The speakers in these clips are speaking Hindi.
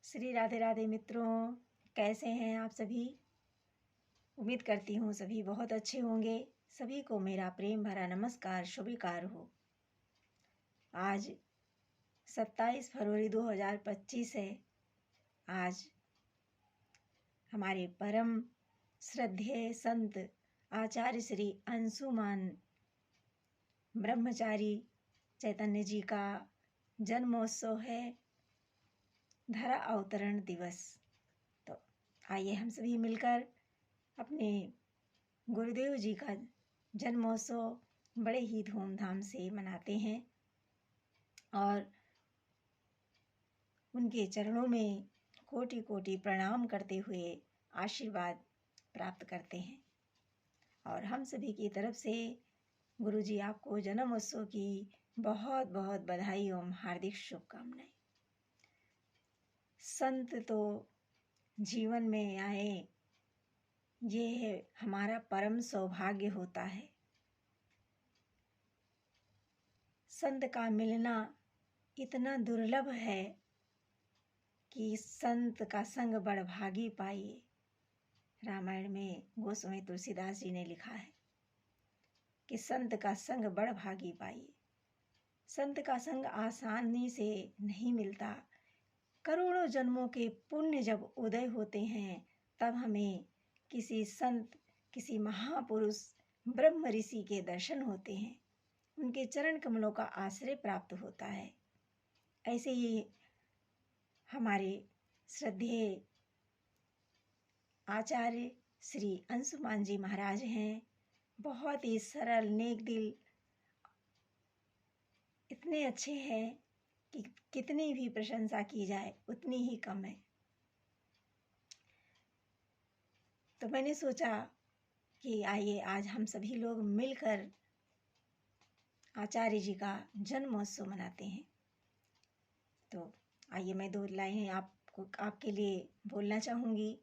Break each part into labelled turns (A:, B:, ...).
A: श्री राधे राधे मित्रों, कैसे हैं आप सभी। उम्मीद करती हूँ सभी बहुत अच्छे होंगे। सभी को मेरा प्रेम भरा नमस्कार स्वीकार हो। आज 27 फरवरी 2025 है। आज हमारे परम श्रद्धेय संत आचार्य श्री अंशुमान ब्रह्मचारी चैतन्य जी का जन्मोत्सव है, धरा अवतरण दिवस। तो आइए हम सभी मिलकर अपने गुरुदेव जी का जन्मोत्सव बड़े ही धूमधाम से मनाते हैं और उनके चरणों में कोटि कोटि प्रणाम करते हुए आशीर्वाद प्राप्त करते हैं। और हम सभी की तरफ से गुरु जी आपको जन्मोत्सव की बहुत बहुत बधाई एवं हार्दिक शुभकामनाएं। संत तो जीवन में आए, ये हमारा परम सौभाग्य होता है। संत का मिलना इतना दुर्लभ है कि संत का संग बड़भागी पाइए। रामायण में गोस्वामी तुलसीदास जी ने लिखा है कि संत का संग बड़भागी पाइए। संत का संग आसानी से नहीं मिलता। करोड़ों जन्मों के पुण्य जब उदय होते हैं तब हमें किसी संत, किसी महापुरुष, ब्रह्म ऋषि के दर्शन होते हैं, उनके चरण कमलों का आश्रय प्राप्त होता है। ऐसे ही हमारे श्रद्धेय आचार्य श्री अंशुमान जी महाराज हैं। बहुत ही सरल, नेक दिल, इतने अच्छे हैं कि कितनी भी प्रशंसा की जाए उतनी ही कम है। तो मैंने सोचा कि आइए आज हम सभी लोग मिलकर आचार्य जी का जन्मोत्सव मनाते हैं। तो आइए मैं 2 लाइनें आपके लिए बोलना चाहूँगी।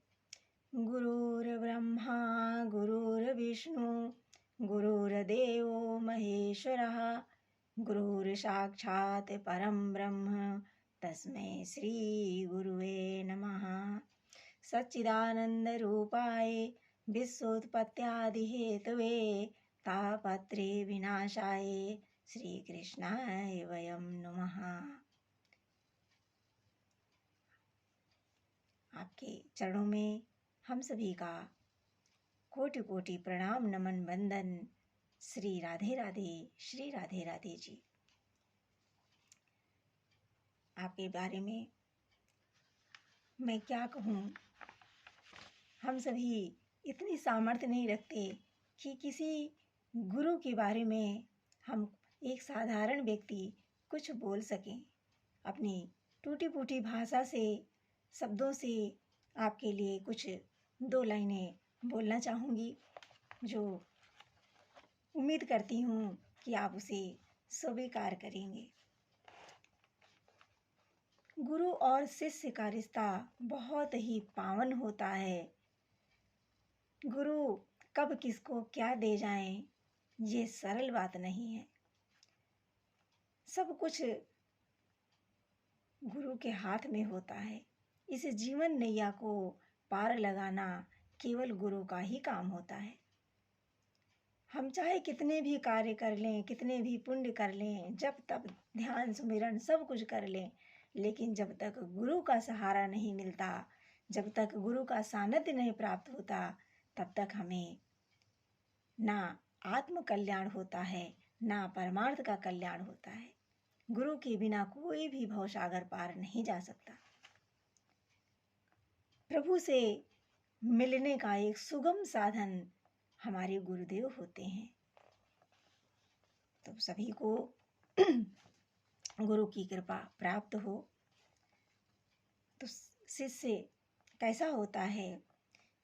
A: गुरुर्ब्रह्मा गुरुर्विष्णु गुरुर्देवो महेश्वरः गुरुर्साक्षात् परं ब्रह्म तस्मै श्री गुरुवे नमः। सच्चिदानन्दरूपाय विश्वोत्पत्त्यादिहेतवे तापत्रे विनाशाय श्रीकृष्णाय वयं नमः। आपके चरणों में हम सभी का कोटि कोटि प्रणाम, नमन, वंदन। श्री राधे राधे, श्री राधे राधे जी। आपके बारे में मैं क्या कहूँ। हम सभी इतनी सामर्थ्य नहीं रखते कि किसी गुरु के बारे में हम एक साधारण व्यक्ति कुछ बोल सकें। अपनी टूटी फूटी भाषा से, शब्दों से आपके लिए कुछ 2 लाइनें बोलना चाहूँगी, जो उम्मीद करती हूँ कि आप उसे स्वीकार करेंगे। गुरु और शिष्य का रिश्ता बहुत ही पावन होता है। गुरु कब किसको क्या दे जाएं, ये सरल बात नहीं है। सब कुछ गुरु के हाथ में होता है। इस जीवन नैया को पार लगाना केवल गुरु का ही काम होता है। हम चाहे कितने भी कार्य कर लें, कितने भी पुण्य कर लें, जब तक ध्यान सुमिरन सब कुछ कर लें, लेकिन जब तक गुरु का सहारा नहीं मिलता, जब तक गुरु का सानिध्य नहीं प्राप्त होता, तब तक हमें ना आत्म कल्याण होता है, ना परमार्थ का कल्याण होता है। गुरु के बिना कोई भी भवसागर पार नहीं जा सकता। प्रभु से मिलने का एक सुगम साधन हमारे गुरुदेव होते हैं। तो सभी को गुरु की कृपा प्राप्त हो। तो शिष्य कैसा होता है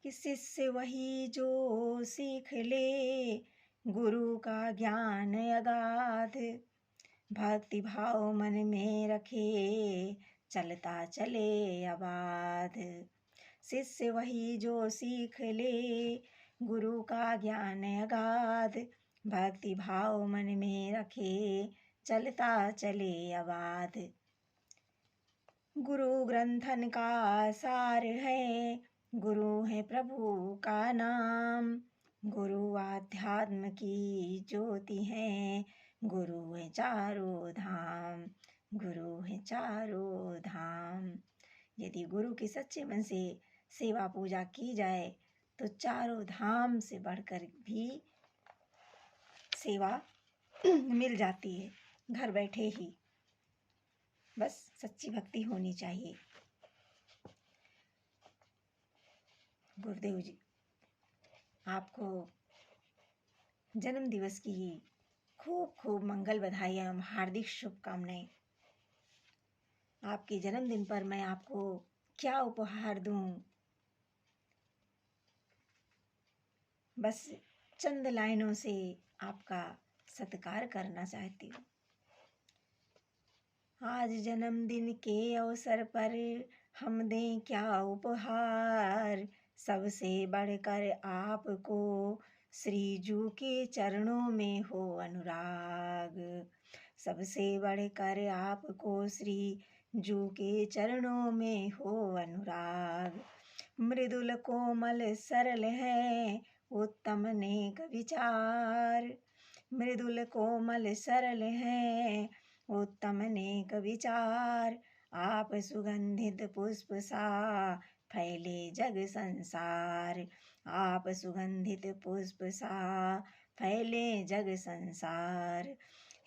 A: कि शिष्य वही जो सीख ले गुरु का ज्ञान अगाध, भक्ति भाव मन में रखे चलता चले अबाध। शिष्य वही जो सीख ले गुरु का ज्ञान अगाध, भक्ति भाव मन में रखे चलता चले अबाध। गुरु ग्रंथन का सार है, गुरु है प्रभु का नाम। गुरु आध्यात्म की ज्योति है, गुरु है चारों धाम, गुरु है चारों धाम। यदि गुरु की सच्चे मन से सेवा पूजा की जाए तो चारों धाम से बढ़कर भी सेवा मिल जाती है, घर बैठे ही। बस सच्ची भक्ति होनी चाहिए। गुरुदेव जी आपको जन्म दिवस की खूब खूब मंगल बधाई एवं हार्दिक शुभकामनाएं। आपके जन्मदिन पर मैं आपको क्या उपहार दूं, बस चंद लाइनों से आपका सत्कार करना चाहती हूँ। आज जन्मदिन के अवसर पर हम दें क्या उपहार, सबसे बढ़कर आपको श्री जू के चरणों में हो अनुराग। सबसे बढ़कर आपको श्री जू के चरणों में हो अनुराग। मृदुल कोमल सरल है उत्तम नेक विचार, मृदुल कोमल सरल है उत्तम नेक विचार। आप सुगंधित पुष्प सा फैले जग संसार, आप सुगंधित पुष्प सा फैले जग संसार।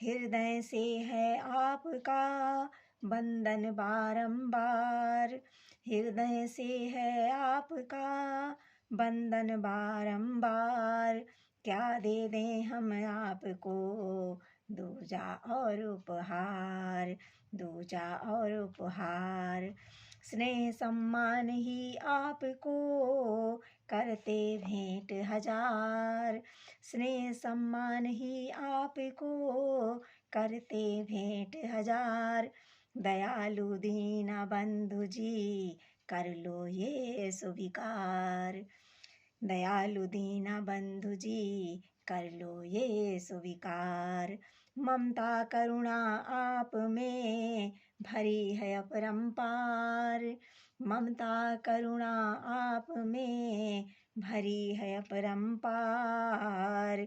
A: हृदय से है आपका बंधन बारंबार, हृदय से है आपका बंधन बारंबार। क्या दे दें हम आपको दूजा और उपहार, दूजा और उपहार। स्नेह सम्मान ही आपको करते भेंट हजार, स्नेह सम्मान ही आपको करते भेंट हजार। दयालु दीना बंधु जी कर लो ये स्वीकार, दयालु दीना बंधु जी कर लो ये स्वीकार। ममता करुणा आप में भरी है अपरंपार, ममता करुणा आप में भरी है अपरंपार।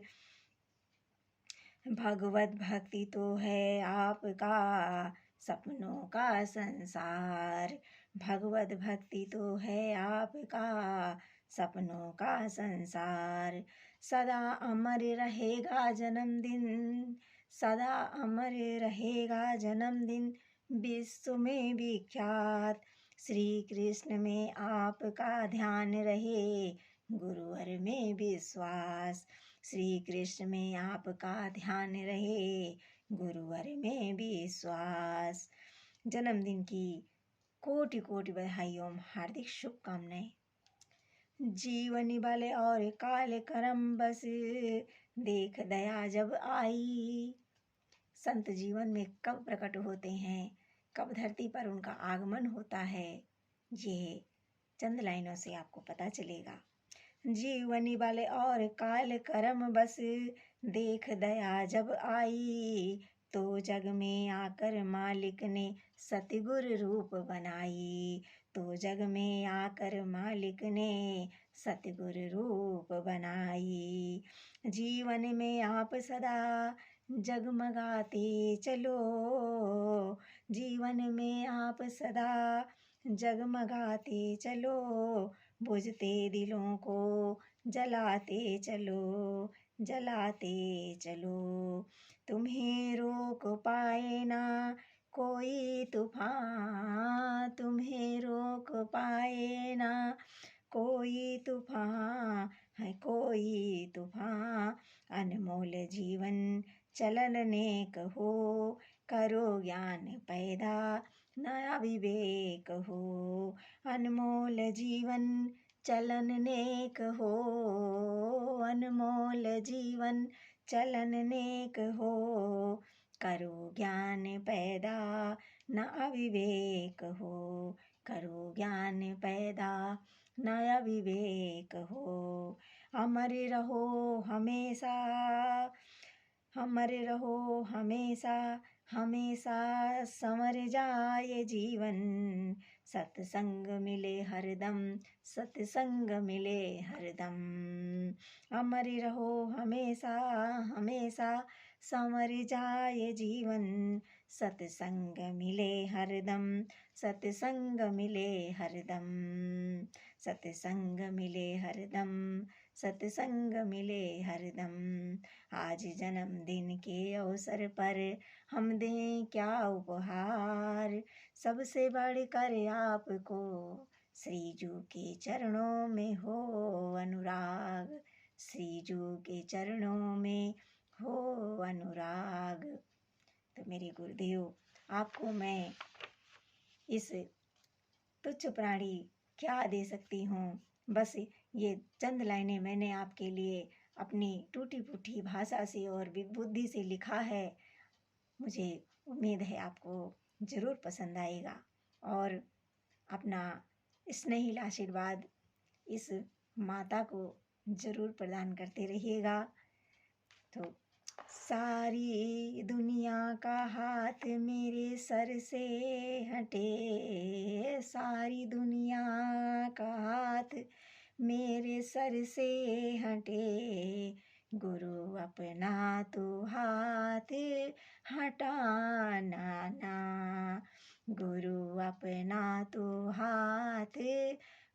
A: भगवत भक्ति तो है आपका सपनों का संसार, भगवत भक्ति तो है आपका सपनों का संसार। सदा अमर रहेगा जन्मदिन, सदा अमर रहेगा जन्मदिन विश्व में विख्यात। श्री कृष्ण में आपका ध्यान रहे, गुरुवर में विश्वास। श्री कृष्ण में आपका ध्यान रहे, गुरुवर में विश्वास। जन्मदिन की कोटि कोटि बधाई एवं हार्दिक शुभकामनाएं। जीवन बल और काल करम बस देख दया जब आई। संत जीवन में कब प्रकट होते हैं, कब धरती पर उनका आगमन होता है, ये चंद लाइनों से आपको पता चलेगा। जीवनी बल और काल करम बस देख दया जब आई, तो जग में आकर मालिक ने सतगुर रूप बनाई, तो जग में आकर मालिक ने सतगुर रूप बनाई। जीवन में आप सदा जगमगाते चलो, जीवन में आप सदा जगमगाते चलो, बुझते दिलों को जलाते चलो, जलाते चलो। तुम्हें रोक पाए ना कोई तूफान, तुम्हें रोक पाए ना कोई तूफान, है कोई तूफान। अनमोल जीवन चलन नेक हो, करो ज्ञान पैदा नया विवेक हो। अनमोल जीवन चलन नेक हो, अनमोल जीवन चलन नेक हो। करो ज्ञान पैदा न अविवेक हो, करो ज्ञान पैदा न अविवेक हो। अमर रहो हमेशा, अमर रहो हमेशा, हमेशा संवर जाए जीवन, सत्संग मिले हरदम, सत्संग मिले हरदम। अमर रहो हमेशा हमेशा, संवर जाए जीवन, सत्संग मिले हरदम, सत्संग मिले हरदम, सत्संग मिले हरदम, सत्संग मिले हरदम। आज जन्मदिन के अवसर पर हम दें क्या उपहार, सबसे बढ़कर आपको श्रीजू के चरणों में हो अनुराग, श्रीजू के चरणों में हो अनुराग। तो मेरे गुरुदेव, आपको मैं इस तुच्छ प्राणी क्या दे सकती हूँ। बस ये चंद लाइनें मैंने आपके लिए अपनी टूटी फूटी भाषा से और बुद्धि से लिखा है। मुझे उम्मीद है आपको ज़रूर पसंद आएगा और अपना स्नेहिल आशीर्वाद इस माता को ज़रूर प्रदान करते रहिएगा। तो सारी दुनिया का हाथ मेरे सर से हटे, सारी दुनिया का हाथ मेरे सर से हटे, गुरु अपना तो हाथ हटाना ना, गुरु अपना तो हाथ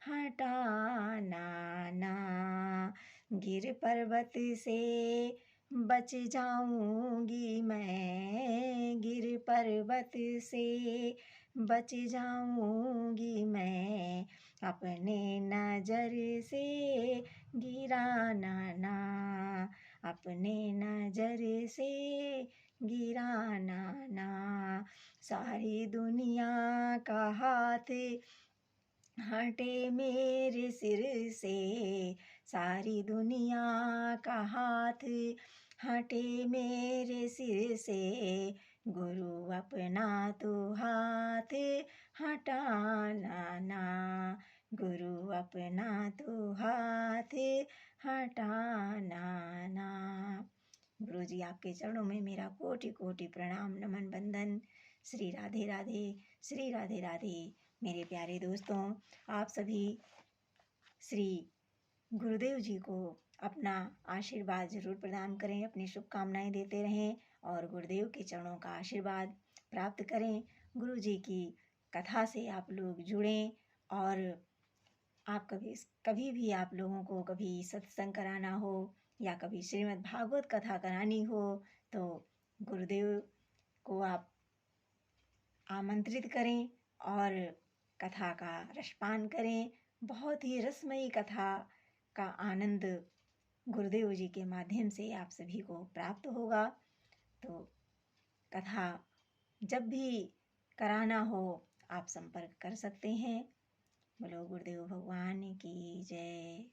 A: हटाना ना। गिर पर्वत से बच जाऊंगी मैं, गिर पर्वत से बच जाऊंगी मैं, अपने नजर से गिराना ना, अपने नजर से गिराना ना। सारी दुनिया का हाथ हटे मेरे सिर से, सारी दुनिया का हाथ हटे मेरे सिर से, गुरु अपना तो हाथ हटाना ना, गुरु अपना तो हाथ हटाना ना। गुरु जी, आपके चरणों में मेरा कोटि कोटि प्रणाम नमन वंदन। श्री राधे राधे, श्री राधे राधे। मेरे प्यारे दोस्तों, आप सभी श्री गुरुदेव जी को अपना आशीर्वाद जरूर प्रदान करें, अपनी शुभकामनाएं देते रहें और गुरुदेव के चरणों का आशीर्वाद प्राप्त करें। गुरु जी की कथा से आप लोग जुड़ें और आप कभी भी आप लोगों को कभी सत्संग कराना हो या कभी श्रीमद् भागवत कथा करानी हो तो गुरुदेव को आप आमंत्रित करें और कथा का रसपान करें। बहुत ही रसमयी कथा का आनंद गुरुदेव जी के माध्यम से आप सभी को प्राप्त होगा। तो कथा जब भी कराना हो आप संपर्क कर सकते हैं। बोलो गुरुदेव भगवान की जय।